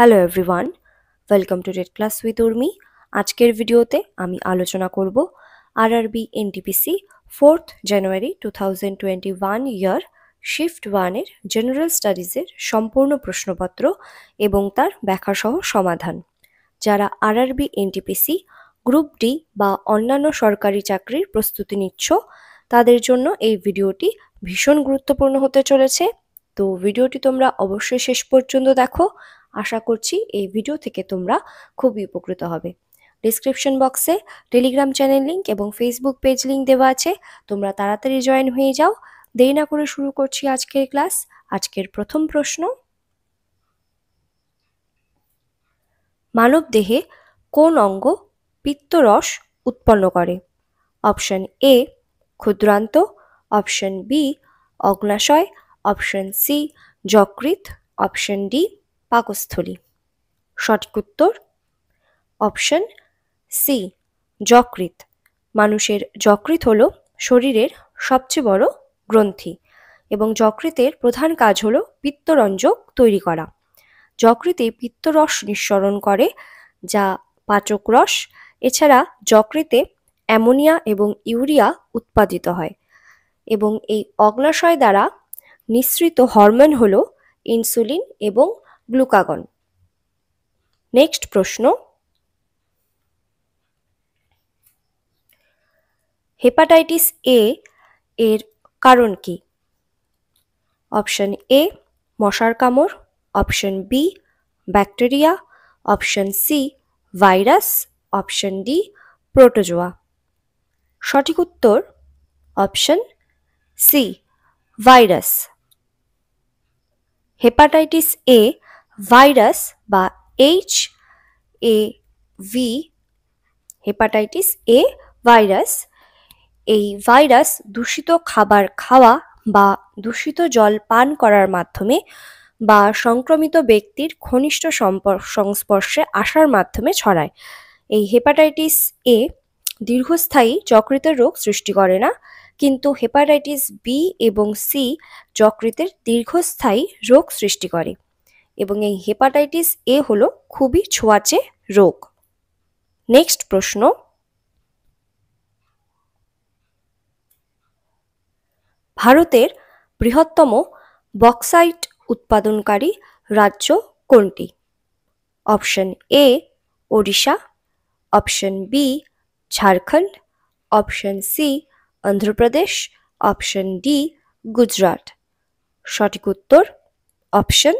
Hello everyone, welcome to red class with Urmi. আজকের ভিডিওতে আমি আলোচনা করব আরআরবি এনটিপিসি 4th জানুয়ারি 2021 ইয়ার শিফট 1-এর জেনারেল স্টাডিজের সম্পূর্ণ প্রশ্নপত্র এবং তার ব্যাখ্যাসহ সমাধান। যারা আরআরবি এনটিপিসি গ্রুপ ডি বা অন্যান্য সরকারি চাকরির প্রস্তুতি নিচ্ছ তাদের জন্য এই ভিডিওটি ভীষণ গুরুত্বপূর্ণ হতে চলেছে। তো ভিডিওটি তোমরা অবশ্যই শেষ পর্যন্ত দেখো। আশা করছি এই ভিডিও থেকে তোমরা খুবই উপকৃত হবে। ডিসক্রিপশন বক্সে টেলিগ্রাম চ্যানেল লিঙ্ক এবং ফেসবুক পেজ লিঙ্ক দেওয়া আছে, তোমরা তাড়াতাড়ি জয়েন হয়ে যাও। দেরি না করে শুরু করছি আজকের ক্লাস। আজকের প্রথম প্রশ্ন, মানব দেহে কোন অঙ্গ পিত্তরস উৎপন্ন করে? অপশন এ ক্ষুদ্রান্ত, অপশন বি অগ্নাশয়, অপশন সি যকৃৎ, অপশন ডি পাকস্থলী। সঠিক উত্তর অপশন সি যকৃৎ। মানুষের যকৃৎ হলো শরীরের সবচেয়ে বড় গ্রন্থি এবং যকৃতের প্রধান কাজ হলো পিত্তরঞ্জক তৈরি করা। যকৃতে পিত্তরস নিঃসরণ করে, যা পাচক রস। এছাড়া যকৃতে অ্যামোনিয়া এবং ইউরিয়া উৎপাদিত হয় এবং এই অগ্নাশয় দ্বারা নিঃসৃত হরমোন হলো ইনসুলিন এবং গ্লুকাগন। নেক্সট প্রশ্ন, হেপাটাইটিস এ এর কারণ কি? অপশন এ মশার কামড়, option B bacteria, option C virus, option D protozoa. সঠিক উত্তর option C virus. Hepatitis A virus বা HAV হেপাটাইটিস এ ভাইরাস, এই ভাইরাস দূষিত খাবার খাওয়া বা দূষিত জল পান করার মাধ্যমে বা সংক্রমিত ব্যক্তির ঘনিষ্ঠ সংস্পর্শে আসার মাধ্যমে ছড়ায়। এই হেপাটাইটিস এ দীর্ঘস্থায়ী যকৃতের রোগ সৃষ্টি করে না, কিন্তু হেপাটাইটিস বি এবং সি যকৃতের দীর্ঘস্থায়ী রোগ সৃষ্টি করে এবং এই হেপাটাইটিস এ হলো খুবই ছোঁয়াচে রোগ। নেক্সট প্রশ্ন, ভারতের বৃহত্তম বক্সাইট উৎপাদনকারী রাজ্য কোনটি? Option A Odisha, option B Jharkhand, option C Andhra Pradesh, option D Gujarat. সঠিক উত্তর অপশন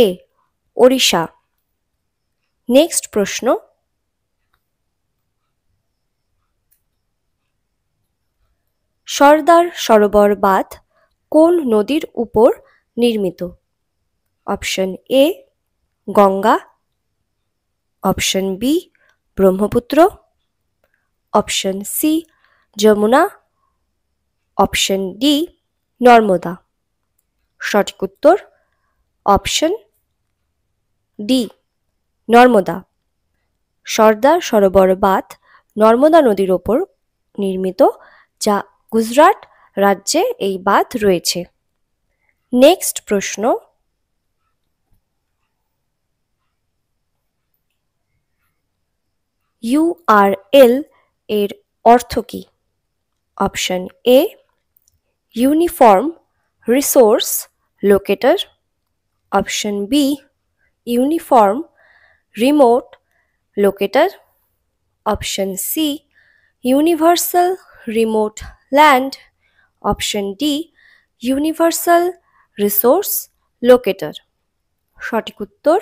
এ ওড়িশা। নেক্সট প্রশ্ন, সর্দার সরোবর বাঁধ কোন নদীর উপর নির্মিত? Option A Ganga, option B Brahmaputra, option C Yamuna, option D Narmada. সঠিক উত্তর অপশন ডি নর্মদা। সর্দার সরোবর বাঁধ নর্মদা নদীর ওপর নির্মিত, যা গুজরাট রাজ্যে এই বাঁধ রয়েছে। নেক্সট প্রশ্ন, URL এর অর্থ কি? Option A uniform resource locator, option B uniform remote locator, option C universal remote land, option D universal resource locator. সঠিক উত্তর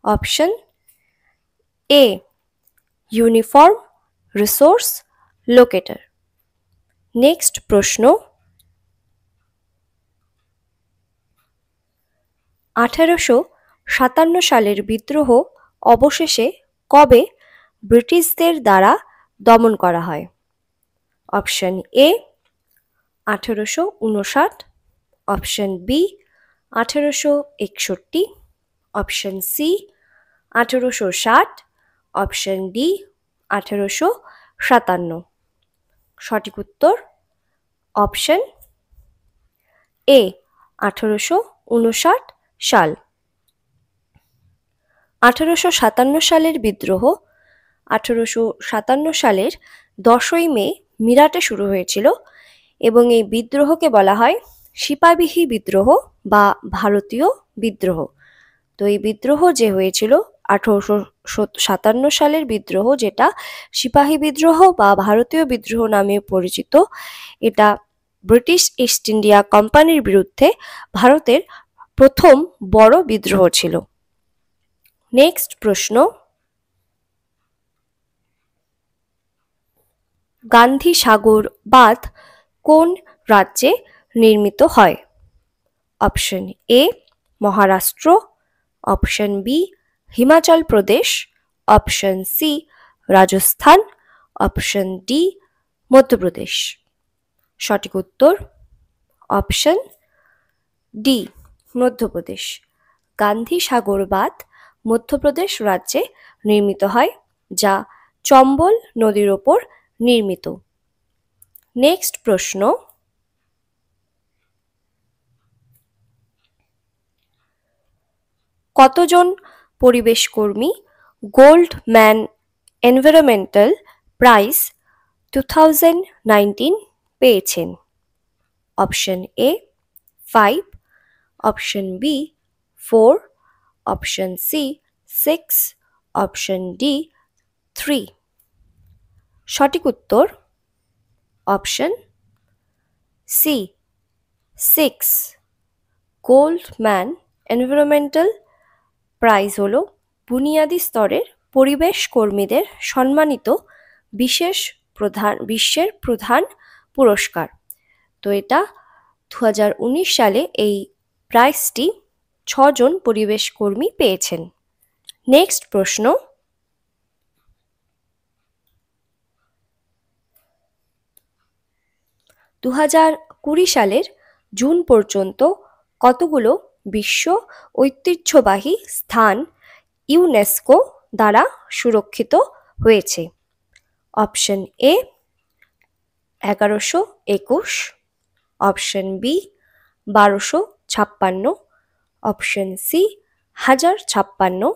option A uniform resource locator. Next প্রশ্ন, 1857 সালের বিদ্রোহ অবশেষে কবে ব্রিটিশদের দ্বারা দমন করা হয়? Option A 1859, option B 1861, option C 1860, option D 1857। সঠিক উত্তর অপশন এ 1859 সাল। 1857 সালের বিদ্রোহ 1857 সালের 10ই মে মিরাটে শুরু হয়েছিল এবং এই বিদ্রোহকে বলা হয় সিপাহী বিদ্রোহ বা ভারতীয় বিদ্রোহ। তো এই বিদ্রোহ যে হয়েছিল 1857 সালের বিদ্রোহ, যেটা সিপাহী বিদ্রোহ বা ভারতীয় বিদ্রোহ নামে পরিচিত, এটা ব্রিটিশ ইস্ট ইন্ডিয়া কোম্পানির বিরুদ্ধে ভারতের প্রথম বড় বিদ্রোহ ছিল। নেক্সট প্রশ্ন, গান্ধী সাগর বাঁধ কোন রাজ্যে নির্মিত হয়? Option A Maharashtra, option B Himachal Pradesh, option C Rajasthan, option D Madhya Pradesh. সঠিক উত্তর অপশন ডি মধ্যপ্রদেশ। গান্ধী সাগর বাঁধ মধ্যপ্রদেশ রাজ্যে নির্মিত হয়, যা চম্বল নদীর ওপর নির্মিত। নেক্সট প্রশ্ন, কতজন পরিবেশ কর্মী গোল্ড ম্যান এনভায়রনমেন্টাল প্রাইজ 2019 পেয়েছেন? Option A 5, option B 4, option C 6, option D 3। সঠিক উত্তর option C 6। Goldman environmental prize হল বুনিয়াদি স্তরের পরিবেশ কর্মীদের সম্মানিত বিশ্বের প্রধান পুরস্কার। তো এটা 2019 সালে এই প্রাইজটি 6 জন পরিবেশ কর্মী পেয়েছেন। নেক্সট প্রশ্ন, 2020 সালের জুন পর্যন্ত কতগুলো বিশ্ব ঐতিহ্যবাহী স্থান ইউনেস্কো দ্বারা সুরক্ষিত হয়েছে? Option A 1121, option B 1256, option C 1056,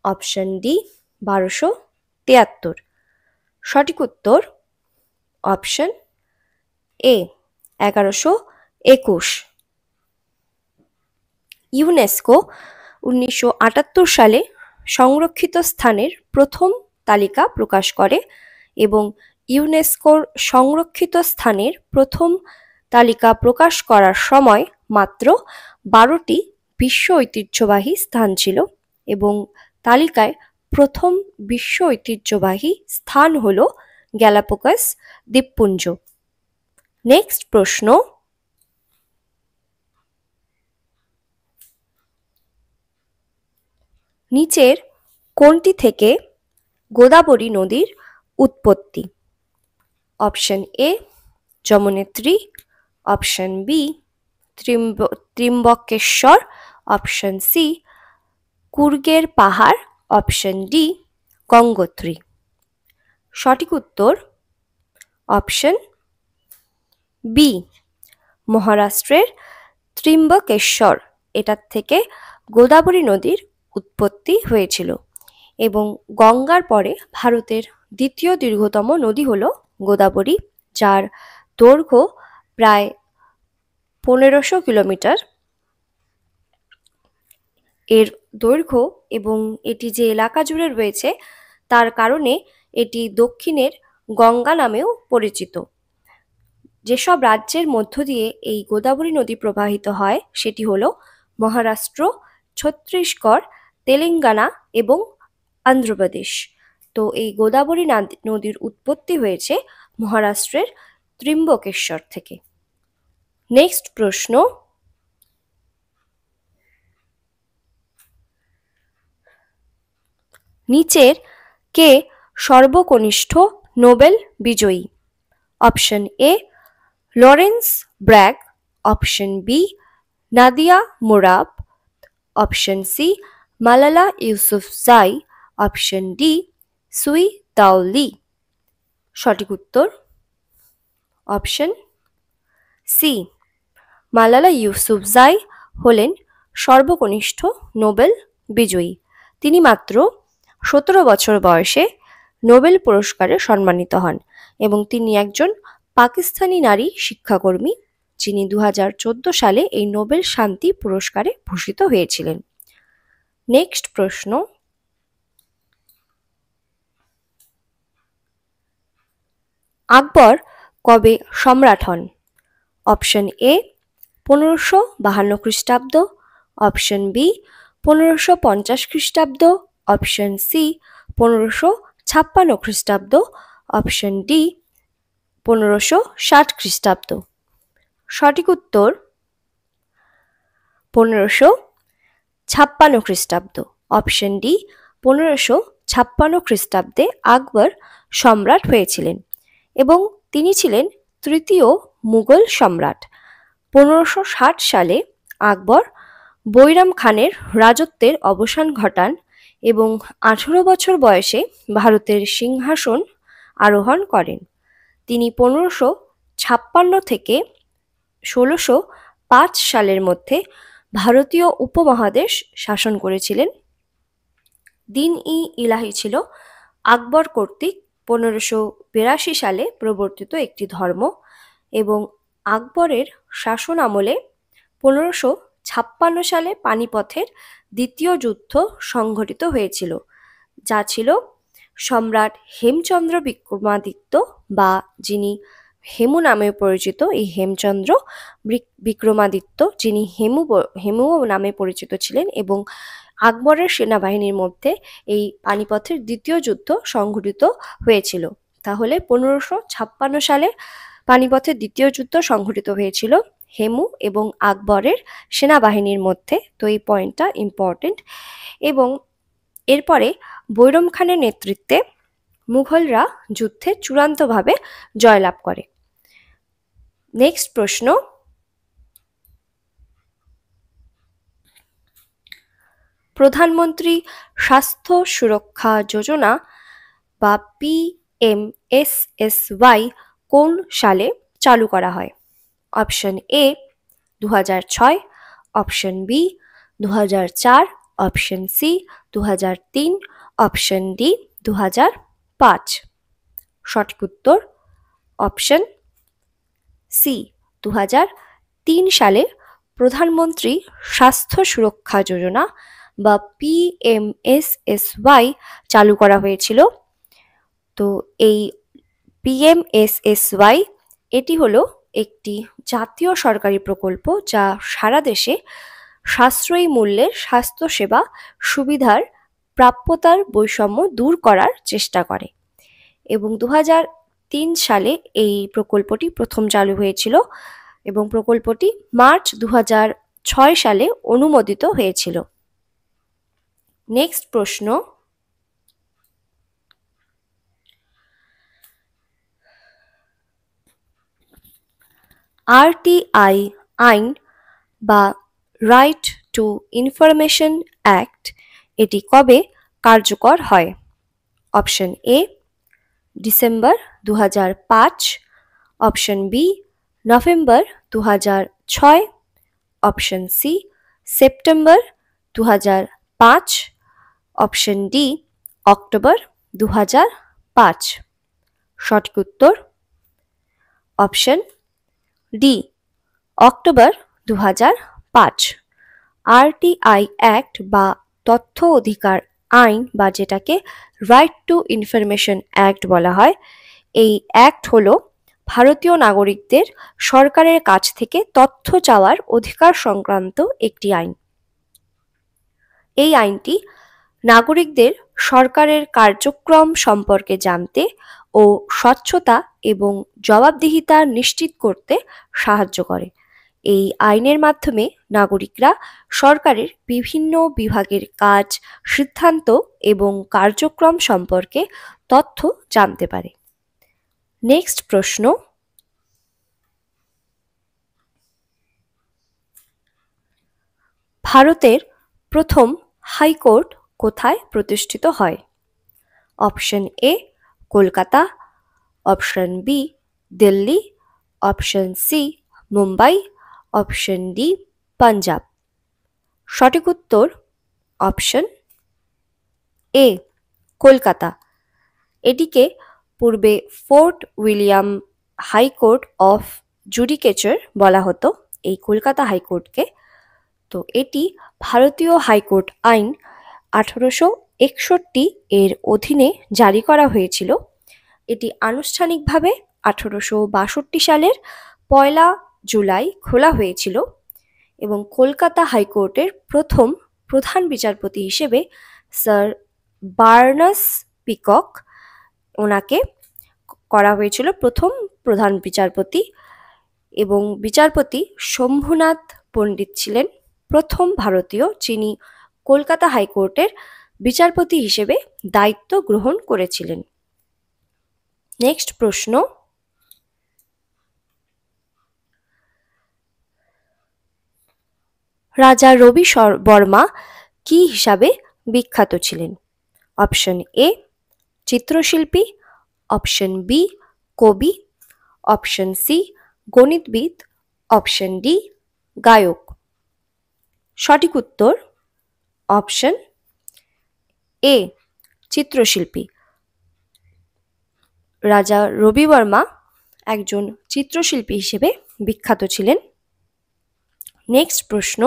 option D 1273। সঠিক উত্তর অপশন এ 1121। ইউনেস্কো 1978 সালে সংরক্ষিত স্থানের প্রথম তালিকা প্রকাশ করে এবং ইউনেস্কোর সংরক্ষিত স্থানের প্রথম তালিকা প্রকাশ করার সময় মাত্র 12টি বিশ্ব ঐতিহ্যবাহী স্থান ছিল এবং তালিকায় প্রথম বিশ্ব ঐতিহ্যবাহী স্থান হল গ্যালাপাগোস দ্বীপপুঞ্জ। নেক্সট প্রশ্ন, নিচের কোনটি থেকে গোদাবরী নদীর উৎপত্তি? Option A Yamunotri, option B Trimbakeshwar, option C কুর্গের পাহাড়, অপশন ডি গঙ্গোত্রী। সঠিক উত্তর অপশন বি মহারাষ্ট্রের ত্রিম্বকেশ্বর, এটার থেকে গোদাবরী নদীর উৎপত্তি হয়েছিল এবং গঙ্গার পরে ভারতের দ্বিতীয় দীর্ঘতম নদী হল গোদাবরী, যার দৈর্ঘ্য প্রায় 1500 কিলোমিটার। এর দৈর্ঘ্য এবং এটি যে এলাকা জুড়ে রয়েছে তার কারণে এটি দক্ষিণের গঙ্গা নামেও পরিচিত। যেসব রাজ্যের মধ্য দিয়ে এই গোদাবরী নদী প্রবাহিত হয় সেটি হলো মহারাষ্ট্র, ছত্তিশগড়, তেলেঙ্গানা এবং অন্ধ্রপ্রদেশ। তো এই গোদাবরী নদীর উৎপত্তি হয়েছে মহারাষ্ট্রের ত্রিম্বকেশ্বর থেকে। নেক্সট প্রশ্ন, নিচের কে সর্বকনিষ্ঠ নোবেল বিজয়ী? Option A Lawrence Bragg, option B Nadia Murad, option C Malala Yousafzai, option D সুই দাও লি। সঠিক উত্তর অপশন সি মালালা ইউসুফজাই হলেন সর্বকনিষ্ঠ নোবেল বিজয়ী। তিনি মাত্র 17 বছর বয়সে নোবেল পুরস্কারে সম্মানিত হন এবং তিনি একজন পাকিস্তানি নারী শিক্ষাকর্মী যিনি 2014 সালে এই নোবেল শান্তি পুরস্কারে ভূষিত হয়েছিলেন। নেক্সট প্রশ্ন, আকবর কবে সম্রাট হন? অপশন এ 1552 খ্রিস্টাব্দ, অপশন বি 1550 খ্রিস্টাব্দ, অপশন সি 1556 খ্রিস্টাব্দ, অপশন ডি 1560 খ্রিস্টাব্দ। সঠিক উত্তর 1556 খ্রিস্টাব্দ। অপশন ডি 1556 খ্রিস্টাব্দে আকবর সম্রাট হয়েছিলেন এবং তিনি ছিলেন তৃতীয় মুঘল সম্রাট। 1560 সালে আকবর বৈরাম খানের রাজত্বের অবসান ঘটান এবং 18 বছর বয়সে ভারতের সিংহাসন আরোহণ করেন। তিনি 1556 থেকে 1605 সালের মধ্যে ভারতীয় উপমহাদেশ শাসন করেছিলেন। দিন-ই-ইলাহি ছিল আকবর কর্তৃক 1582 সালে প্রবর্তিত একটি ধর্ম এবং আকবরের শাসন আমলে 1556 সালে পানিপথের দ্বিতীয় যুদ্ধ সংঘটিত হয়েছিল, যা ছিল সম্রাট হেমচন্দ্র বিক্রমাদিত্য বা যিনি হেমু নামে পরিচিত, এই হেমচন্দ্র বিক্রমাদিত্য যিনি হেমু নামে পরিচিত ছিলেন এবং আকবরের সেনাবাহিনীর মধ্যে এই পানিপথের দ্বিতীয় যুদ্ধ সংঘটিত হয়েছিল। তাহলে 1556 সালে পানিপথের দ্বিতীয় যুদ্ধ সংঘটিত হয়েছিল হেমু এবং আকবরের সেনাবাহিনীর মধ্যে, তো এই পয়েন্টটা ইম্পর্টেন্ট। এবং এরপরে বৈরম খানের নেতৃত্বে মুঘলরা যুদ্ধে চূড়ান্তভাবে জয়লাভ করে। নেক্সট প্রশ্ন, প্রধানমন্ত্রী স্বাস্থ্য সুরক্ষা যোজনা বা PMSSY কোন সালে চালু করা হয়? Option A 2006, option B 2004, option C 2003, option D 2005। সঠিক উত্তর অপশন সি 2003 সালে প্রধানমন্ত্রী স্বাস্থ্য সুরক্ষা যোজনা বা PMSSY চালু করা হয়েছিল। তো এই PMSSY এটি হলো একটি জাতীয় সরকারি প্রকল্প যা সারা দেশে সাশ্রয়ী মূল্যের স্বাস্থ্যসেবা সুবিধার প্রাপ্যতার বৈষম্য দূর করার চেষ্টা করে এবং 2003 সালে এই প্রকল্পটি প্রথম চালু হয়েছিল এবং প্রকল্পটি মার্চ 2006 সালে অনুমোদিত হয়েছিল। নেক্সট প্রশ্ন, RTI আইন বা রাইট টু ইনফরমেশন অ্যাক্ট এটি কবে কার্যকর হয়? Option A December 2005, option B November 2006, option C September 2005, option D October 2005। সঠিক উত্তর option D October 2005। RTI act বা তথ্য অধিকার আইন বা যেটাকে রাইট টু ইনফরমেশন অ্যাক্ট বলা হয়, এই অ্যাক্ট হলো ভারতীয় নাগরিকদের সরকারের কাছ থেকে তথ্য চাওয়ার অধিকার সংক্রান্ত একটি আইন। এই আইনটি নাগরিকদের সরকারের কার্যক্রম সম্পর্কে জানতে ও স্বচ্ছতা এবং জবাবদিহিতা নিশ্চিত করতে সাহায্য করে। এই আইনের মাধ্যমে নাগরিকরা সরকারের বিভিন্ন বিভাগের কাজ, সিদ্ধান্ত এবং কার্যক্রম সম্পর্কে তথ্য জানতে পারে। নেক্সট প্রশ্ন, ভারতের প্রথম হাইকোর্ট কোথায় প্রতিষ্ঠিত হয়? Option A Kolkata, option B Delhi, option C Mumbai, option D Punjab. সঠিক উত্তর অপশন এ কলকাতা, এটিকে পূর্বে Fort William high court of judicature বলা হতো, এই কলকাতা হাইকোর্টকে। তো এটি ভারতীয় হাইকোর্ট আইন 1861 এর অধীনে জারি করা হয়েছিল। এটি আনুষ্ঠানিকভাবে 1862 সালের 1 জুলাই খোলা হয়েছিল এবং কলকাতা হাইকোর্টের প্রথম প্রধান বিচারপতি হিসেবে স্যার বার্নাস পিকক ওনাকে করা হয়েছিল প্রথম প্রধান বিচারপতি, এবং বিচারপতি শম্ভুনাথ পণ্ডিত ছিলেন প্রথম ভারতীয় যিনি কলকাতা হাইকোর্টের বিচারপতি হিসেবে দায়িত্ব গ্রহণ করেছিলেন। নেক্সট প্রশ্ন, রাজা রবি বর্মা কি হিসাবে বিখ্যাত ছিলেন? অপশন এ চিত্রশিল্পী, অপশন বি কবি, অপশন সি গণিতবিদ, অপশন ডি গায়ক। সঠিক উত্তর অপশন এ চিত্রশিল্পী। রাজা রবি বর্মা একজন চিত্রশিল্পী হিসেবে বিখ্যাত ছিলেন। নেক্সট প্রশ্ন,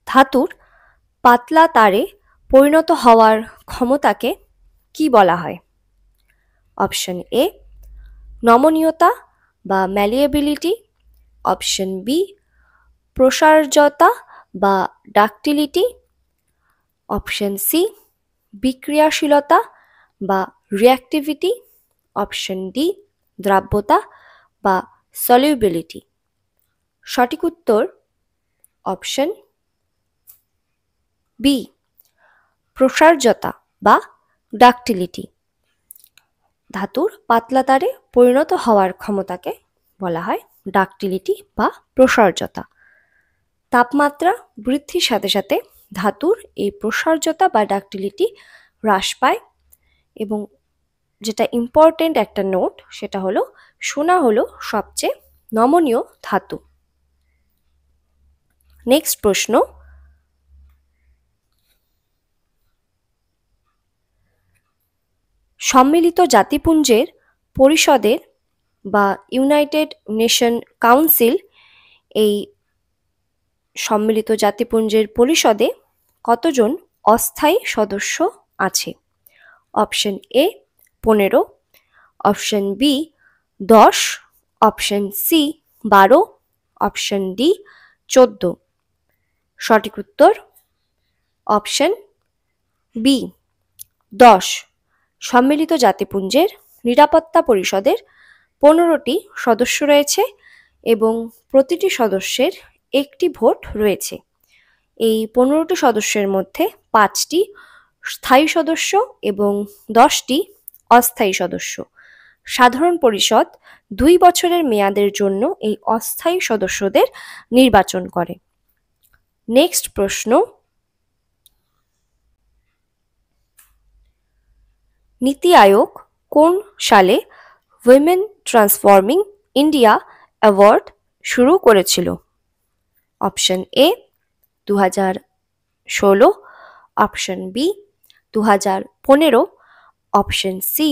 ধাতুর পাতলা তারে পরিণত হওয়ার ক্ষমতাকে কি বলা হয়? অপশন এ নমনীয়তা বা ম্যালিয়েবিলিটি, অপশন বি প্রসার্যতা বা ডাকটিলিটি, অপশন সি বিক্রিয়াশীলতা বা রিঅ্যাক্টিভিটি, অপশন ডি দ্রাব্যতা বা সলিউবিলিটি। সঠিক উত্তর অপশন বি প্রসার্যতা বা ডাকটিলিটি। ধাতুর পাতলা তারে পরিণত হওয়ার ক্ষমতাকে বলা হয় ডাকটিলিটি বা প্রসার্যতা। তাপমাত্রা বৃদ্ধির সাথে সাথে ধাতুর এই প্রসার্যতা বা ডাকটিলিটি হ্রাস পায়, এবং যেটা ইম্পর্টেন্ট একটা নোট সেটা হলো সোনা হলো সবচেয়ে নমনীয় ধাতু। নেক্সট প্রশ্ন, সম্মিলিত জাতিপুঞ্জের পরিষদের বা ইউনাইটেড নেশন কাউন্সিল, এই সম্মিলিত জাতিপুঞ্জের পরিষদে কতজন অস্থায়ী সদস্য আছে? Option A 15, option B 10, option C 12, option D 14। সঠিক উত্তর অপশন বি 10। সম্মিলিত জাতিপুঞ্জের নিরাপত্তা পরিষদের 15টি সদস্য রয়েছে এবং প্রতিটি সদস্যের একটি ভোট রয়েছে। এই 15টি সদস্যের মধ্যে 5টি স্থায়ী সদস্য এবং 10টি অস্থায়ী সদস্য। সাধারণ পরিষদ 2 বছরের মেয়াদের জন্য এই অস্থায়ী সদস্যদের নির্বাচন করে। নেক্সট প্রশ্ন, নীতি আয়োগ কোন সালে উইমেন ট্রান্সফর্মিং ইন্ডিয়া অ্যাওয়ার্ড শুরু করেছিল? Option A 2016, option B 2015, option C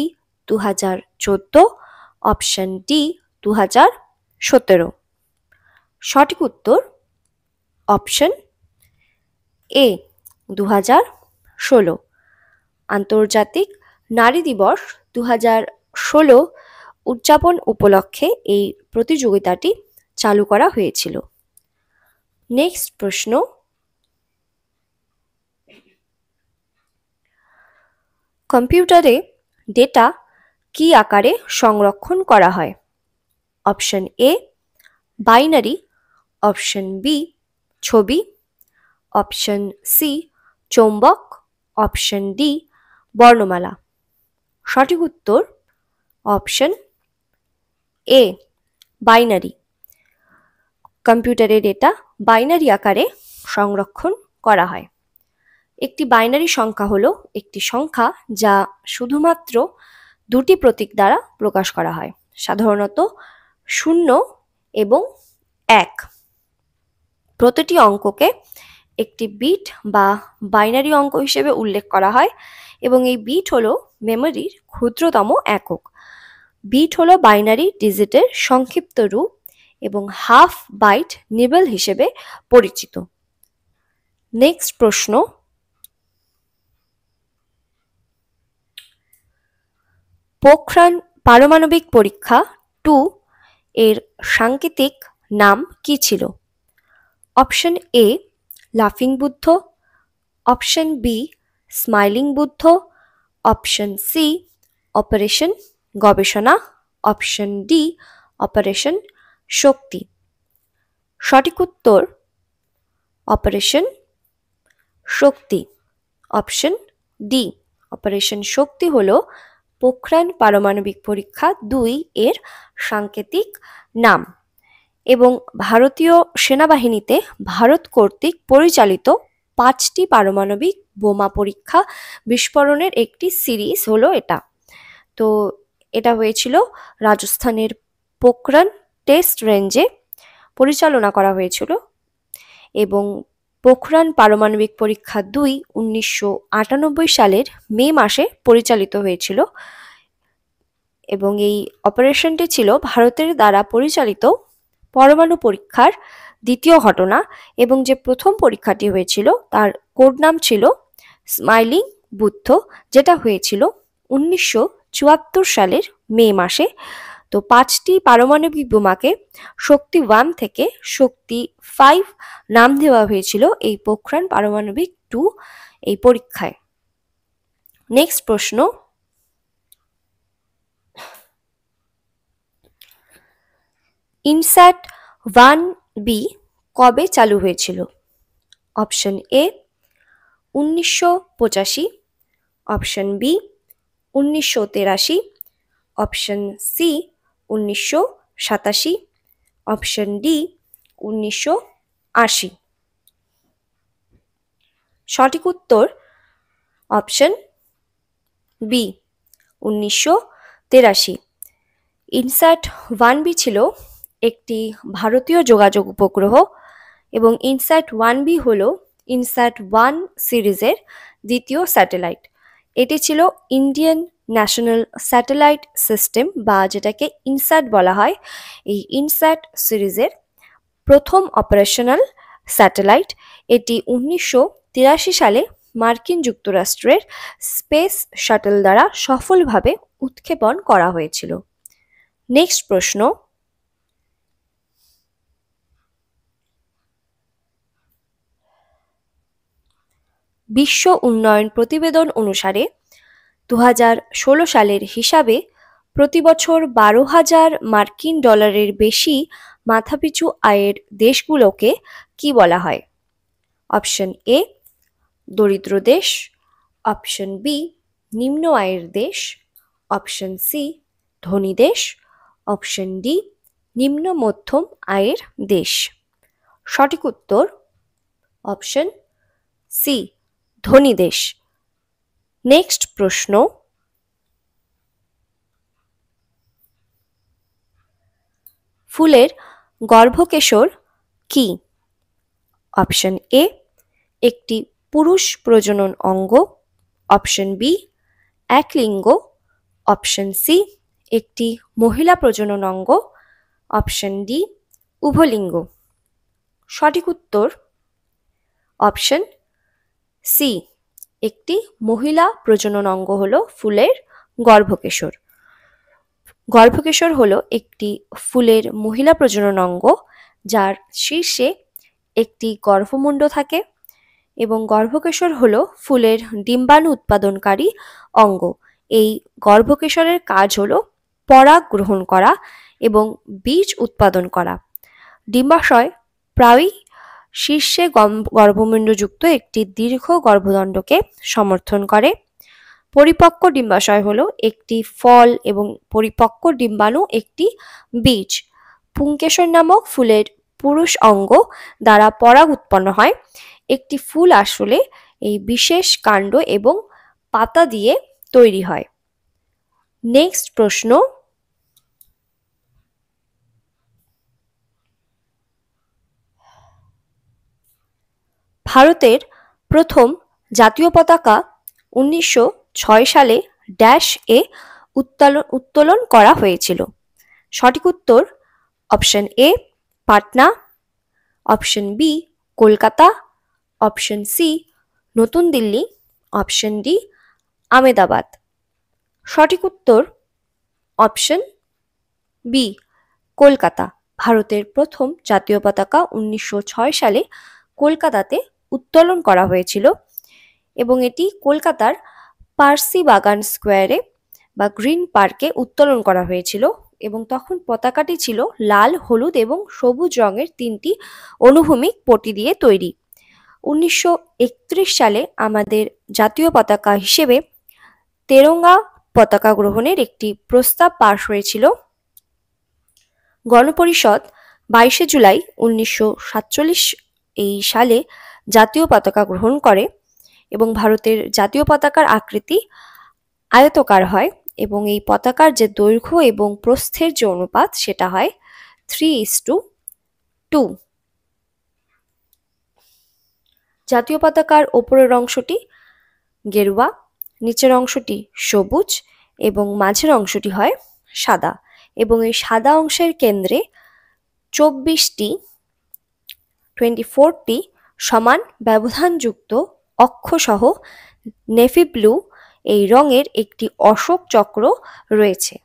2014, option D 2017। সঠিক উত্তর অপশন এ 2016। আন্তর্জাতিক নারী দিবস 2016 উদযাপন উপলক্ষে এই প্রতিযোগিতাটি চালু করা হয়েছিল। নেক্সট প্রশ্ন, কম্পিউটারে ডেটা কি আকারে সংরক্ষণ করা হয়? Option A binary, option B ছবি, অপশন সি চৌম্বক, অপশন ডি বর্ণমালা। সঠিক উত্তর অপশন এ বাইনারি। কম্পিউটারে ডেটা বাইনারি আকারে সংরক্ষণ করা হয়। একটি বাইনারি সংখ্যা হলো একটি সংখ্যা যা শুধুমাত্র 2টি প্রতীক দ্বারা প্রকাশ করা হয়, সাধারণত 0 এবং 1। প্রতিটি অঙ্ককে একটি বিট বা বাইনারি অঙ্ক হিসেবে উল্লেখ করা হয় এবং এই বিট হলো মেমোরির ক্ষুদ্রতম একক। বিট হলো বাইনারি ডিজিটের সংক্ষিপ্ত রূপ এবং হাফ বাইট নিবল হিসেবে পরিচিত। নেক্সট প্রশ্ন, পোখরান পারমাণবিক পরীক্ষা 2 এর সাংকেতিক নাম কি ছিল? অপশন এ লাফিং Buddha, option B smiling Buddha, option C operation গবেষণা, অপশন ডি অপারেশন শক্তি। সঠিক উত্তর operation Shakti, option D operation Shakti হলো পোখরান পারমাণবিক পরীক্ষা 2 এর সাংকেতিক নাম এবং ভারতীয় সেনাবাহিনীতে ভারত কর্তৃক পরিচালিত 5টি পারমাণবিক বোমা পরীক্ষা বিস্ফোরণের একটি সিরিজ হলো এটা। তো এটা হয়েছিল রাজস্থানের পোখরান টেস্ট রেঞ্জে পরিচালনা করা হয়েছিল এবং পোখরান পারমাণবিক পরীক্ষা 2 1998 সালের মে মাসে পরিচালিত হয়েছিল এবং এই অপারেশনটি ছিল ভারতের দ্বারা পরিচালিত পরমাণু পরীক্ষার দ্বিতীয় ঘটনা এবং যে প্রথম পরীক্ষাটি হয়েছিল তার কোড নাম ছিল স্মাইলিং বুদ্ধ, যেটা হয়েছিল 1974 সালের মে মাসে। তো 5টি পারমাণবিক বোমাকে শক্তি 1 থেকে শক্তি 5 নাম দেওয়া হয়েছিল এই পোখরান পারমাণবিক 2 এই পরীক্ষায়। নেক্সট প্রশ্ন, ইনস্যাট 1B কবে চালু হয়েছিল? Option A 1985, option B 1983, option C 1987, option D 1980। সঠিক উত্তর অপশন বি 1983। ইনস্যাট 1B ছিল একটি ভারতীয় যোগাযোগ উপগ্রহ এবং ইনস্যাট 1B হল ইনস্যাট 1 সিরিজের দ্বিতীয় স্যাটেলাইট। এটি ছিল ইন্ডিয়ান ন্যাশনাল স্যাটেলাইট সিস্টেম বা যেটাকে ইনস্যাট বলা হয়। এই ইনস্যাট সিরিজের প্রথম অপারেশনাল স্যাটেলাইট। এটি 1983 সালে মার্কিন যুক্তরাষ্ট্রের স্পেস শাটল দ্বারা সফলভাবে উৎক্ষেপণ করা হয়েছিল। নেক্সট প্রশ্ন, বিশ্ব উন্নয়ন প্রতিবেদন অনুসারে 2016 সালের হিসাবে প্রতি বছর 12,000 মার্কিন ডলারের বেশি মাথাপিছু আয়ের দেশগুলোকে কি বলা হয়? অপশন এ দরিদ্র দেশ, অপশন বি নিম্ন আয়ের দেশ, অপশন সি ধনী দেশ, অপশন ডি নিম্ন মধ্যম আয়ের দেশ। সঠিক উত্তর অপশন সি ধনী দেশ। নেক্সট প্রশ্ন, ফুলের গর্ভকেশর কি? অপশন এ একটি পুরুষ প্রজনন অঙ্গ, অপশন বি এক লিঙ্গ, অপশন সি একটি মহিলা প্রজনন অঙ্গ, অপশন ডি উভলিঙ্গ। সঠিক উত্তর অপশন সি একটি মহিলা প্রজনন অঙ্গ হলো ফুলের গর্ভকেশর। গর্ভকেশর হলো একটি ফুলের মহিলা প্রজনন অঙ্গ যার শীর্ষে একটি গর্ভমুণ্ড থাকে এবং গর্ভকেশর হলো ফুলের ডিম্বাণু উৎপাদনকারী অঙ্গ। এই গর্ভকেশরের কাজ হলো পরাগ গ্রহণ করা এবং বীজ উৎপাদন করা। ডিম্বাশয় প্রায়ই শীর্ষে গর্ভমুণ্ডযুক্ত একটি দীর্ঘ গর্ভদণ্ডকে সমর্থন করে। পরিপক্ক ডিম্বাশয় হলো একটি ফল এবং পরিপক্ক ডিম্বাণু একটি বীজ। পুংকেশর নামক ফুলের পুরুষ অঙ্গ দ্বারা পরাগ উৎপন্ন হয়। একটি ফুল আসলে এই বিশেষ কাণ্ড এবং পাতা দিয়ে তৈরি হয়। নেক্সট প্রশ্ন, ভারতের প্রথম জাতীয় পতাকা 1906 সালে ড্যাশ এ উত্তোলন করা হয়েছিল? সঠিক উত্তর option A Patna, option B Kolkata, option C নতুন দিল্লি, অপশন ডি আমেদাবাদ। সঠিক উত্তর অপশন বি কলকাতা। ভারতের প্রথম জাতীয় পতাকা 1906 সালে কলকাতাতে উত্তোলন করা হয়েছিল এবং এটি কলকাতার পার্সি বাগান স্কোয়ারে বা গ্রিন পার্কে উত্তোলন করা হয়েছিল এবং তখন পতাকাটি ছিল লাল, হলুদ এবং সবুজ রঙের তিনটি অনুভূমিক পটি দিয়ে তৈরি। 1931 সালে আমাদের জাতীয় পতাকা হিসেবে তেরঙ্গা পতাকা গ্রহণের একটি প্রস্তাব পাশ হয়েছিল। গণপরিষদ 22 জুলাই 1947 এই সালে জাতীয় পতাকা গ্রহণ করে এবং ভারতের জাতীয় পতাকার আকৃতি আয়তাকার হয় এবং এই পতাকার যে দৈর্ঘ্য এবং প্রস্থের যে অনুপাত সেটা হয় 3:2। জাতীয় পতাকার ওপরের অংশটি গেরুয়া, নিচের অংশটি সবুজ এবং মাঝের অংশটি হয় সাদা এবং এই সাদা অংশের কেন্দ্রে 24টি সমান ব্যবধানযুক্ত অক্ষসহ নেভি ব্লু এই রঙের একটি অশোক চক্র রয়েছে।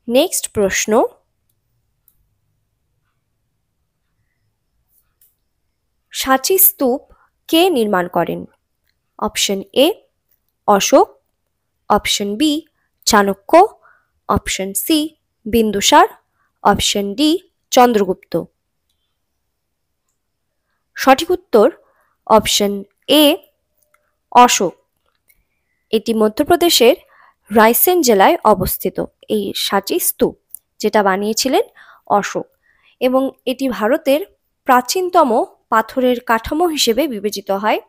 নেক্সট প্রশ্ন, সাঁচি স্তূপ কে নির্মাণ করেন? Option A Ashoka, option B Chanakya, option C Bindusara, option D Chandragupta. সঠিক উত্তর অপশন এ অশোক। এটি মধ্যপ্রদেশের রায়সেন জেলায় অবস্থিত এই সাঁচি স্তূপ, যেটা বানিয়েছিলেন অশোক এবং এটি ভারতের প্রাচীনতম পাথরের কাঠামো হিসেবে বিবেচিত হয়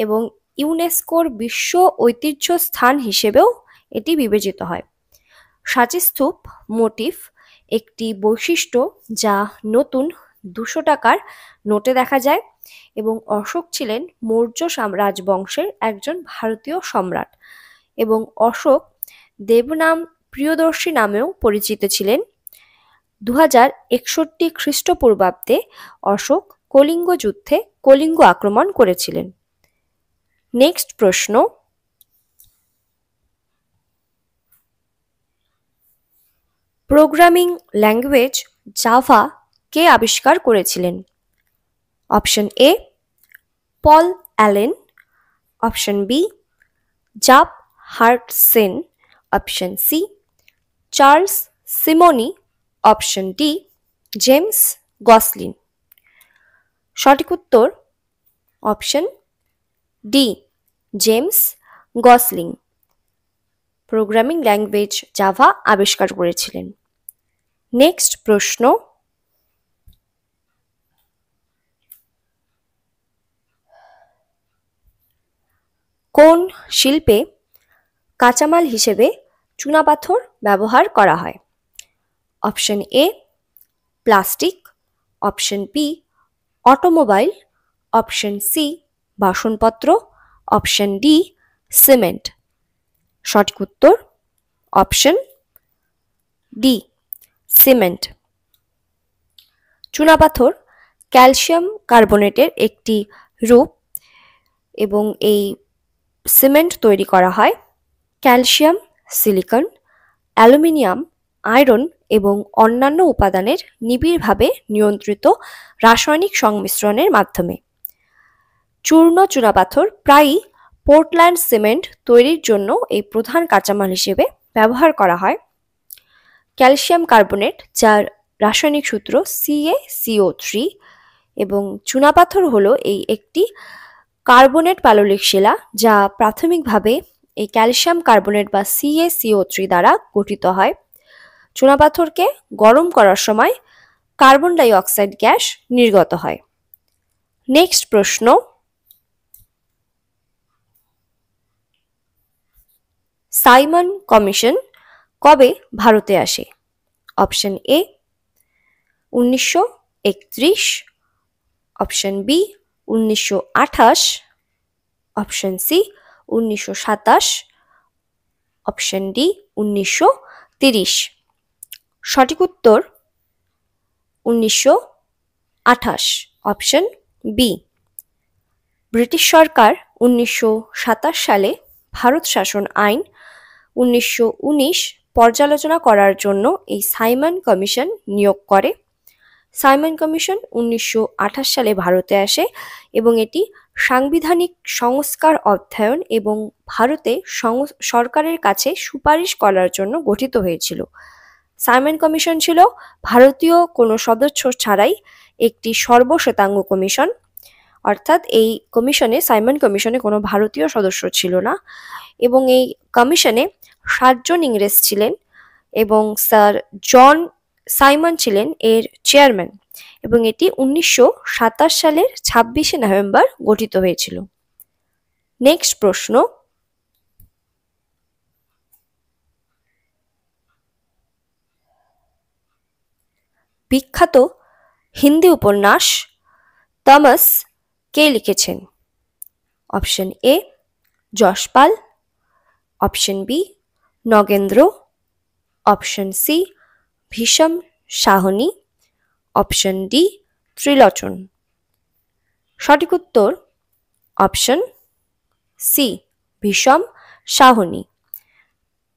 এবং ইউনেস্কোর বিশ্ব ঐতিহ্য স্থান হিসেবেও এটি বিবেচিত হয়। সাঁচি স্তূপ মোটিফ একটি বৈশিষ্ট্য যা নতুন 200 টাকার নোটে দেখা যায় এবং অশোক ছিলেন মৌর্য রাজবংশের একজন ভারতীয় সম্রাট এবং অশোক দেবনাম প্রিয়দর্শী নামেও পরিচিত ছিলেন। 2061 খ্রিস্টপূর্বাব্দে অশোক কলিঙ্গ যুদ্ধে কলিঙ্গ আক্রমণ করেছিলেন। নেক্সট প্রশ্ন, প্রোগ্রামিং ল্যাঙ্গুয়েজ জাভা কে আবিষ্কার করেছিলেন? Option A Paul Allen, option B Jaap Haartsen, option C Charles Simonyi, option D James Gosling. সঠিক উত্তর option D James Gosling programming language Java আবিষ্কার করেছিলেন। নেক্সট প্রশ্ন, কোন শিল্পে কাঁচামাল হিসেবে চুনাপাথর ব্যবহার করা হয়? Option A plastic, option B automobile, option C বাসনপত্র, অপশন ডি সিমেন্ট। সঠিক উত্তর অপশন ডি সিমেন্ট। চুনাপাথর ক্যালসিয়াম কার্বনেটের একটি রূপ এবং এই সিমেন্ট তৈরি করা হয় ক্যালসিয়াম, সিলিকন, অ্যালুমিনিয়াম, আয়রন এবং অন্যান্য উপাদানের নিবিড়ভাবে নিয়ন্ত্রিত রাসায়নিক সংমিশ্রণের মাধ্যমে। চূর্ণ চুনাপাথর প্রায়ই পোর্টল্যান্ড সিমেন্ট তৈরির জন্য এই প্রধান কাঁচামাল হিসেবে ব্যবহার করা হয়। ক্যালসিয়াম কার্বনেট, যার রাসায়নিক সূত্র CaCO3 এবং চুনাপাথর হলো এই একটি কার্বনেট পাললিক শিলা যা প্রাথমিকভাবে এই ক্যালসিয়াম কার্বনেট বা CaCO3 দ্বারা গঠিত হয়। চুনাপাথরকে গরম করার সময় কার্বন ডাই অক্সাইড গ্যাস নির্গত হয়। নেক্সট প্রশ্ন, সাইমন কমিশন কবে ভারতে আসে? Option A 1931, option B 1928, option C 1927, option D 1930। সঠিক উত্তর 1928, অপশন বি। ব্রিটিশ সরকার 1927 সালে ভারত শাসন আইন 1919 পর্যালোচনা করার জন্য এই সাইমন কমিশন নিয়োগ করে। সাইমন কমিশন 1928 সালে ভারতে আসে এবং এটি সাংবিধানিক সংস্কার অধ্যয়ন এবং ভারতে সরকারের কাছে সুপারিশ করার জন্য গঠিত হয়েছিল। সাইমন কমিশন ছিল ভারতীয় কোনো সদস্য ছাড়াই একটি সর্বশ্বেতাঙ্গ কমিশন, অর্থাৎ এই কমিশনে সাইমন কমিশনে কোনো ভারতীয় সদস্য ছিল না এবং এই কমিশনে 7 জন ইংরেজ ছিলেন এবং স্যার জন সাইমন ছিলেন এর চেয়ারম্যান এবং এটি 1927 সালের 26শে নভেম্বর গঠিত হয়েছিল। নেক্সট প্রশ্ন, বিখ্যাত হিন্দি উপন্যাস তমস কে লিখেছেন? Option A Yashpal, option B Nagendra, option C Bhisham Sahni, option D Trilochan. সঠিক উত্তর অপশন সি ভীষম সাহনী।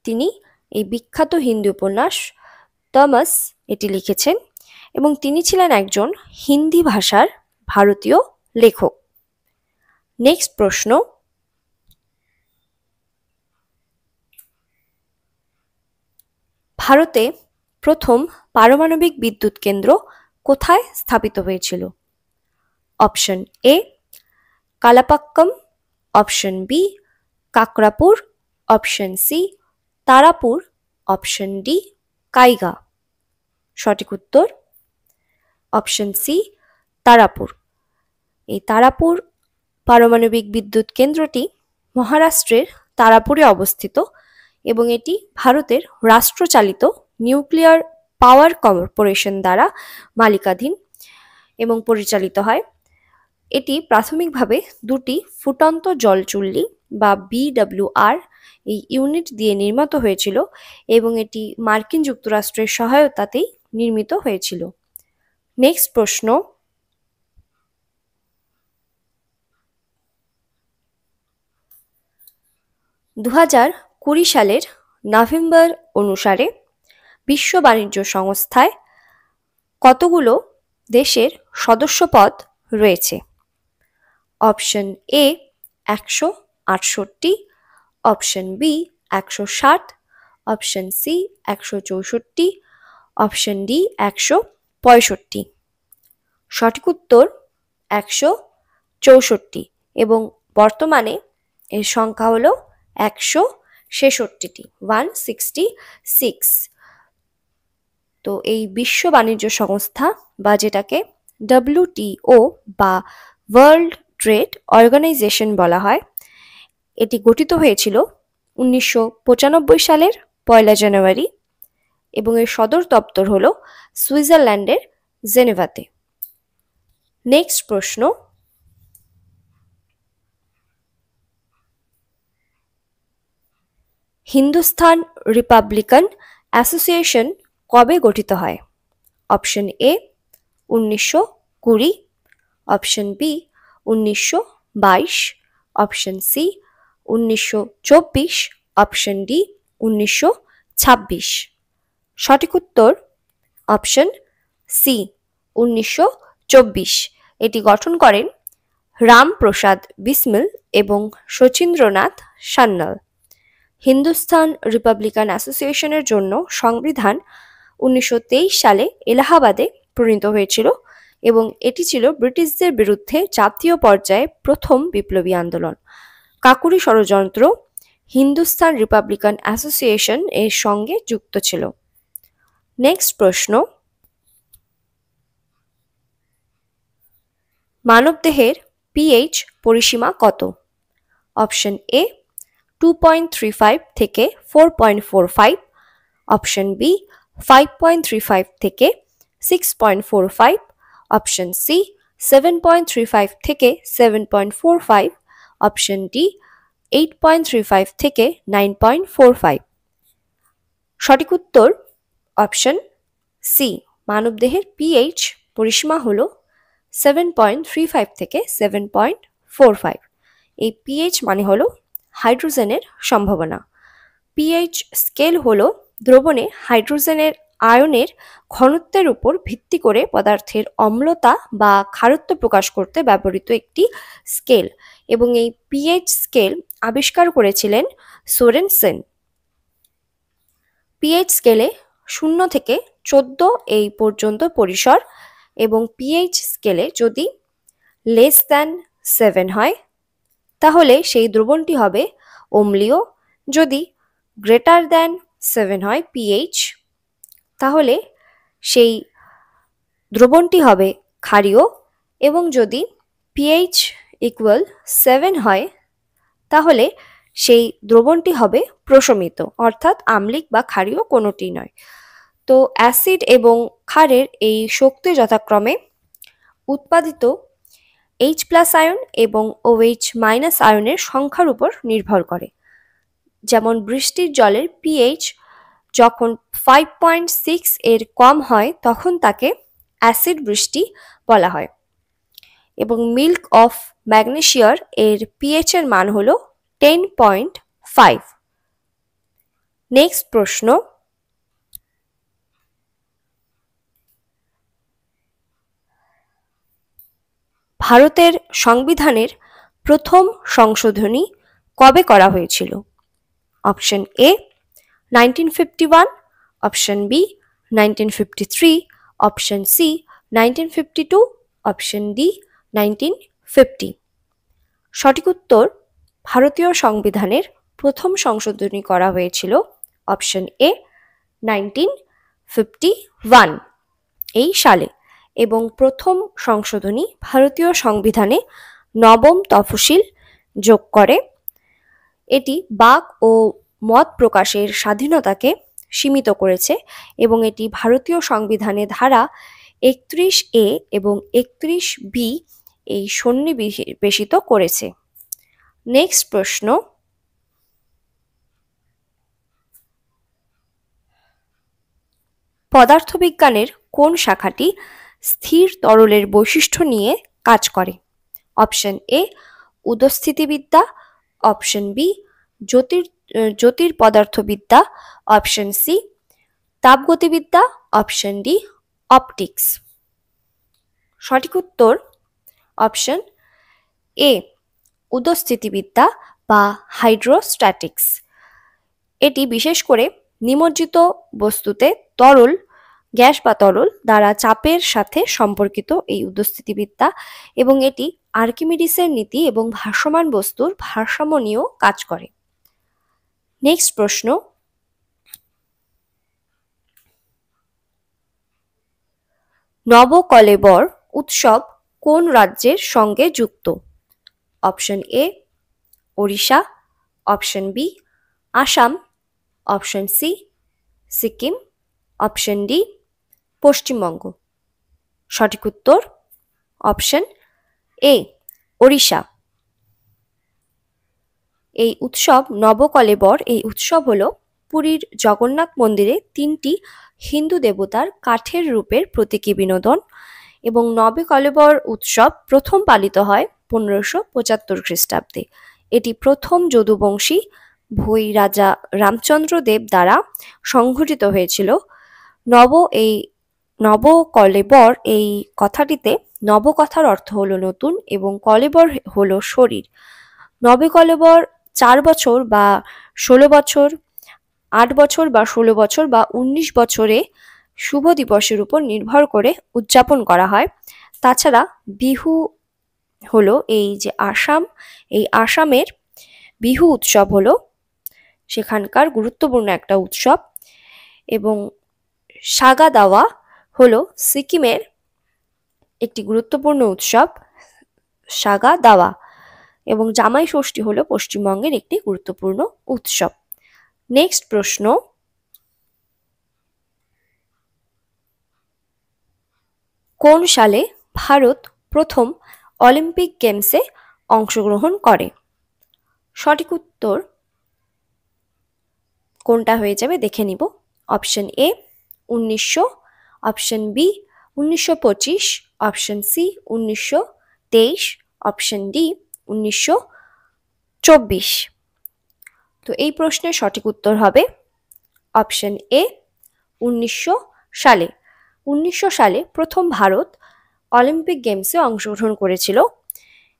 তিনি এই বিখ্যাত হিন্দি উপন্যাস তমস এটি লিখেছেন এবং তিনি ছিলেন একজন হিন্দি ভাষার ভারতীয় লেখক। নেক্সট প্রশ্ন, ভারতে প্রথম পারমাণবিক বিদ্যুৎ কেন্দ্র কোথায় স্থাপিত হয়েছিল? Option A Kalpakkam, option B Kakrapar, option C Tarapur, option D Kaiga. সঠিক উত্তর অপশন সি তারাপুর। এই তারাপুর পারমাণবিক বিদ্যুৎ কেন্দ্রটি মহারাষ্ট্রের তারাপুরে অবস্থিত এবং এটি ভারতের রাষ্ট্রচালিত নিউক্লিয়ার পাওয়ার কর্পোরেশন দ্বারা মালিকাধীন এবং পরিচালিত হয়। এটি প্রাথমিকভাবে দুটি ফুটন্ত জলচুল্লি বা BWR এই ইউনিট দিয়ে নির্মিত হয়েছিল এবং এটি মার্কিন যুক্তরাষ্ট্রের সহায়তাতেই নির্মিত হয়েছিল। নেক্সট প্রশ্ন, 2020 সালের নভেম্বর অনুসারে বিশ্ব বাণিজ্য সংস্থায় কতগুলো দেশের সদস্যপদ রয়েছে? Option A 168, option B 160, option C 164, option D 165। সঠিক উত্তর 164 এবং বর্তমানে এর সংখ্যা হলো 166টি, 166। তো এই বিশ্ব বাণিজ্য সংস্থা বা যেটাকে WTO বা ওয়ার্ল্ড ট্রেড অর্গানাইজেশন বলা হয়, এটি গঠিত হয়েছিল 1995 সালের 1 জানুয়ারি এবং এর সদর দপ্তর হলো সুইজারল্যান্ডের জেনেভাতে। নেক্সট প্রশ্ন, হিন্দুস্তান রিপাবলিকান অ্যাসোসিয়েশন কবে গঠিত হয়? Option A 1920, option B 1922, option C 1924, option D 1926। সঠিক উত্তর অপশন সি 1924। এটি গঠন করেন রামপ্রসাদ বিসমিল এবং শচীন্দ্রনাথ সান্যাল। হিন্দুস্তান রিপাবলিকান অ্যাসোসিয়েশনের জন্য সংবিধান 1923 সালে এলাহাবাদে প্রণীত হয়েছিল এবং এটি ছিল ব্রিটিশদের বিরুদ্ধে জাতীয় পর্যায়ে প্রথম বিপ্লবী আন্দোলন। কাকুরি ষড়যন্ত্র হিন্দুস্তান রিপাবলিকান অ্যাসোসিয়েশন এর সঙ্গে যুক্ত ছিল। নেক্সট প্রশ্ন, মানবদেহের pH পরিসীমা কত? অপশন এ 2.35 থেকে 4.45, অপশন বি 5.35 থেকে 6.45, অপশন সি 7.35 থেকে 7.45, অপশন ডি 8.35 থেকে 9.45। সঠিক উত্তর অপশন সি, মানবদেহের পিএইচ পরিসীমা হলো 7.35 থেকে 7.45। এই পিএইচ মানে হলো হাইড্রোজেনের সম্ভাবনা। পিএইচ স্কেল হলো দ্রবণে হাইড্রোজেনের আয়নের ঘনত্বের উপর ভিত্তি করে পদার্থের অম্লতা বা ক্ষারত্ব প্রকাশ করতে ব্যবহৃত একটি স্কেল, এবং এই পিএইচ স্কেল আবিষ্কার করেছিলেন সোরেনসেন। পিএইচ স্কেলে 0 থেকে 14 এই পর্যন্ত পরিসর, এবং পিএইচ স্কেলে যদি <7 হয় তাহলে সেই দ্রবণটি হবে অম্লীয়, যদি <7 হয় পিএইচ তাহলে সেই দ্রবণটি হবে ক্ষারীয়, এবং যদি পিএইচ = 7 হয় তাহলে সেই দ্রবণটি হবে প্রশমিত, অর্থাৎ আম্লিক বা ক্ষারীয় কোনোটি নয়। তো অ্যাসিড এবং ক্ষারের এই শক্তি যথাক্রমে উৎপাদিত H+ আয়ন এবং OH- আয়নের সংখ্যার উপর নির্ভর করে। যেমন বৃষ্টির জলের পিএইচ যখন 5.6 এর কম হয় তখন তাকে অ্যাসিড বৃষ্টি বলা হয়, এবং মিল্ক অফ ম্যাগনেসিয়ার এর পিএইচ এর মান হলো 10.5। নেক্সট প্রশ্ন, ভারতের সংবিধানের প্রথম সংশোধনী কবে করা হয়েছিল? Option A 1951, option B 1953, option C 1952, option D 1950। সঠিক উত্তর ভারতীয় সংবিধানের প্রথম সংশোধনী করা হয়েছিল অপশন এ 1951 এই সালে, এবং প্রথম সংশোধনী ভারতীয় সংবিধানে নবম তফসিল যোগ করে। এটি বাক ও মত প্রকাশের স্বাধীনতাকে সীমিত করেছে, এবং এটি ভারতীয় সংবিধানে ধারা 31A এবং 31B এই সন্নিবেশিত করেছে। নেক্সট প্রশ্ন, পদার্থবিজ্ঞানের কোন শাখাটি স্থির তরলের বৈশিষ্ট্য নিয়ে কাজ করে? অপশন এ উদস্থিতিবিদ্যা, অপশন বি জ্যোতির্পদার্থবিদ্যা, অপশন সি তাপগতিবিদ্যা, অপশন ডি অপটিক্স। সঠিক উত্তর অপশন এ উদস্থিতিবিদ্যা বা হাইড্রোস্ট্যাটিক্স। এটি বিশেষ করে নিমজ্জিত বস্তুতে তরল, গ্যাস বা তরল দ্বারা চাপের সাথে সম্পর্কিত এই উদস্থিতিবিদ্যা, এবং এটি আর্কিমিডিসের নীতি এবং ভাসমান বস্তুর ভারসাম্য নিয়েও কাজ করে। নেক্সট প্রশ্ন, নবকলেবর উৎসব কোন রাজ্যের সঙ্গে যুক্ত? Option A Odisha, option B Assam, option C Sikkim, option D Paschimbanga. সঠিক উত্তর অপশন এ ওড়িশা। এই উৎসব নবকলেবর, এই উৎসব হলো পুরীর জগন্নাথ মন্দিরে 3টি হিন্দু দেবতার কাঠের রূপের প্রতীকী বিনোদন, এবং নবকলেবর উৎসব প্রথম পালিত হয় 1575 খ্রিস্টাব্দে। এটি প্রথম যদুবংশী ভোই রাজা রামচন্দ্র দেব দ্বারা সংঘটিত হয়েছিল। নবকলেবর এই কথাটিতে নব কথার অর্থ হলো নতুন, এবং কলেবর হলো শরীর। নবকলেবর 4 বছর বা 16 বছর, 8 বছর বা 16 বছর বা 19 বছরে শুভ দিবসের উপর নির্ভর করে উদযাপন করা হয়। তাছাড়া বিহু হলো এই যে আসাম, এই আসামের বিহু উৎসব হলো সেখানকার গুরুত্বপূর্ণ একটা উৎসব, এবং সাগা দাওয়া হলো সিকিমের একটি গুরুত্বপূর্ণ উৎসব, সাগা দাওয়া, এবং জামাই ষষ্ঠী হলো পশ্চিমবঙ্গের একটি গুরুত্বপূর্ণ উৎসব। নেক্সট প্রশ্ন, কোন সালে ভারত প্রথম অলিম্পিক গেমসে অংশগ্রহণ করে? সঠিক উত্তর কোনটা হয়ে যাবে দেখে নিব। Option A 1900, option B 1925, option C 1923, option D 1924। তো এই প্রশ্নের সঠিক উত্তর হবে অপশন এ 1900 সালে। 1900 সালে প্রথম ভারত অলিম্পিক গেমসে অংশগ্রহণ করেছিল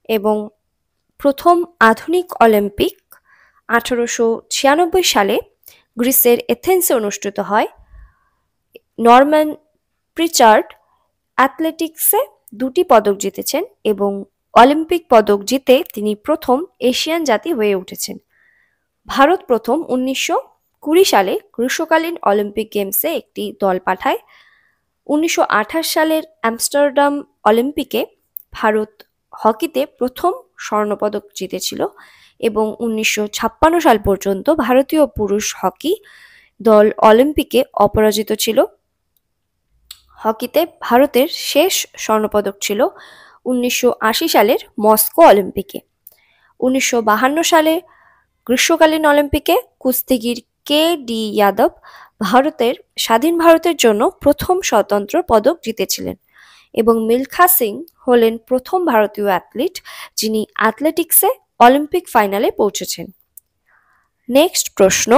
এবং প্রথম আধুনিক অলিম্পিক 1896 সালে গ্রিসের এথেন্সে অনুষ্ঠিত হয়। নরম্যান প্রিচার্ড অ্যাথলেটিক্সে 2টি পদক জিতেছেন এবং অলিম্পিক পদক জিতে তিনি প্রথম এশিয়ান জাতি হয়ে উঠেছেন। ভারত প্রথম 1920 সালে গ্রীষ্মকালীন অলিম্পিক গেমসে একটি দল পাঠায়। 1928 সালের আমস্টারডাম অলিম্পিকে ভারত হকিতে প্রথম স্বর্ণপদক জিতেছিল এবং 1956 সাল পর্যন্ত ভারতীয় পুরুষ হকি দল অলিম্পিকে অপরাজিত ছিল। হকিতে ভারতের শেষ স্বর্ণপদক ছিল 1980 সালের মস্কো অলিম্পিকে। 1952 সালে গ্রীষ্মকালীন অলিম্পিকে কুস্তিগির কে.ডি. যাদব ভারতের স্বাধীন ভারতের জন্য প্রথম স্বতন্ত্র পদক জিতেছিলেন এবং মিলখা সিং হলেন প্রথম ভারতীয় অ্যাথলিট যিনি অ্যাথলেটিক্সে অলিম্পিক ফাইনালে পৌঁছেছেন। নেক্সট প্রশ্ন,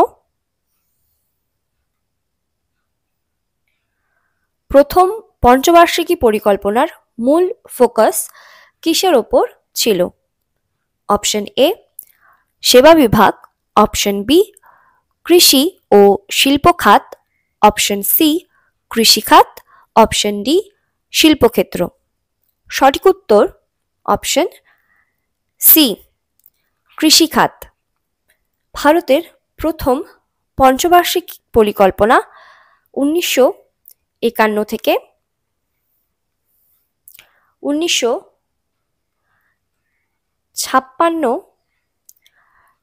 প্রথম পঞ্চবার্ষিকী পরিকল্পনার মূল ফোকাস কিসের ওপর ছিল? অপশন এ সেবা বিভাগ, অপশন বি কৃষি ও শিল্প খাত, অপশন সি কৃষি খাত, অপশন ডি শিল্পক্ষেত্র। সঠিক উত্তর অপশন সি কৃষি খাত। ভারতের প্রথম পঞ্চবার্ষিক পরিকল্পনা 1951 থেকে 1956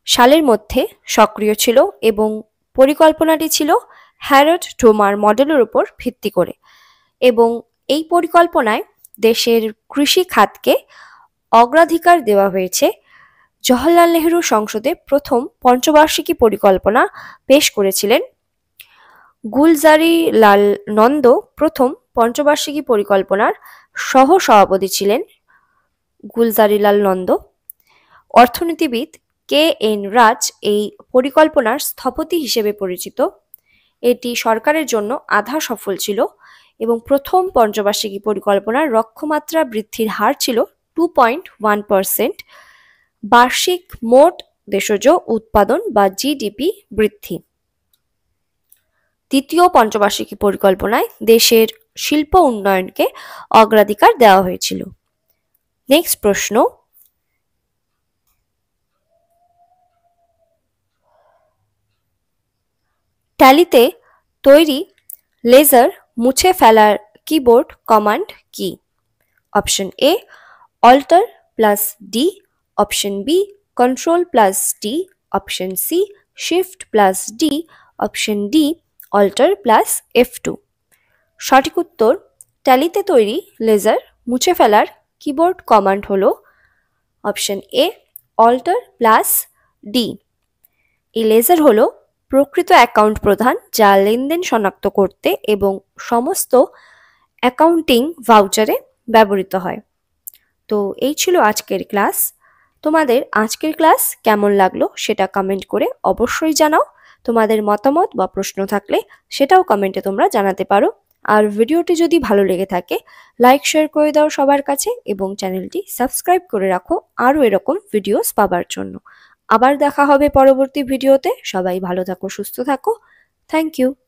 সালের মধ্যে সক্রিয় ছিল এবং পরিকল্পনাটি ছিল হ্যারড ডোমার মডেলের উপর ভিত্তি করে এবং এই পরিকল্পনায় দেশের কৃষি খাতকে অগ্রাধিকার দেওয়া হয়েছে। জওহরলাল নেহরু সংসদে প্রথম পঞ্চবার্ষিকী পরিকল্পনা পেশ করেছিলেন। গুলজারিলাল নন্দ প্রথম পঞ্চবার্ষিকী পরিকল্পনার সহ সভাপতি ছিলেন। গুলজারিলাল নন্দ। অর্থনীতিবিদ কে.এন. রাজ এই পরিকল্পনার স্থপতি হিসেবে পরিচিত। এটি সরকারের জন্য আধা সফল ছিল এবং প্রথম পঞ্চবার্ষিকী পরিকল্পনার লক্ষ্যমাত্রা বৃদ্ধির হার ছিল 2.1%, বার্ষিক মোট দেশজ উৎপাদন বা জিডিপি বৃদ্ধি। দ্বিতীয় পঞ্চবার্ষিকী পরিকল্পনায় দেশের শিল্প উন্নয়নকে অগ্রাধিকার দেওয়া হয়েছিল। নেক্সট প্রশ্ন, ট্যালিতে তৈরি লেজার মুছে ফেলার কিবোর্ড কমান্ড কি? Option A alter plus D, option B control plus D, option C shift plus D, option D alter plus F2। সঠিক উত্তর ট্যালিতে তৈরি লেজার মুছে ফেলার কিবোর্ড কমান্ড হলো option A alter plus D. এই লেজার হলো প্রকৃত অ্যাকাউন্ট প্রধান যা লেনদেন শনাক্ত করতে এবং সমস্ত অ্যাকাউন্টিং ভাউচারে ব্যবহৃত হয়। তো এই ছিল আজকের ক্লাস। তোমাদের আজকের ক্লাস কেমন লাগলো সেটা কমেন্ট করে অবশ্যই জানাও। তোমাদের মতামত বা প্রশ্ন থাকলে সেটাও কমেন্টে তোমরা জানাতে পারো। আর ভিডিওটি যদি ভালো লেগে থাকে লাইক শেয়ার করে দাও সবার কাছে এবং চ্যানেলটি সাবস্ক্রাইব করে রাখো আরও এরকম ভিডিওস পাবার জন্য। আবার দেখা হবে পরবর্তী ভিডিওতে। সবাই ভালো থাকো, সুস্থ থাকো। Thank you.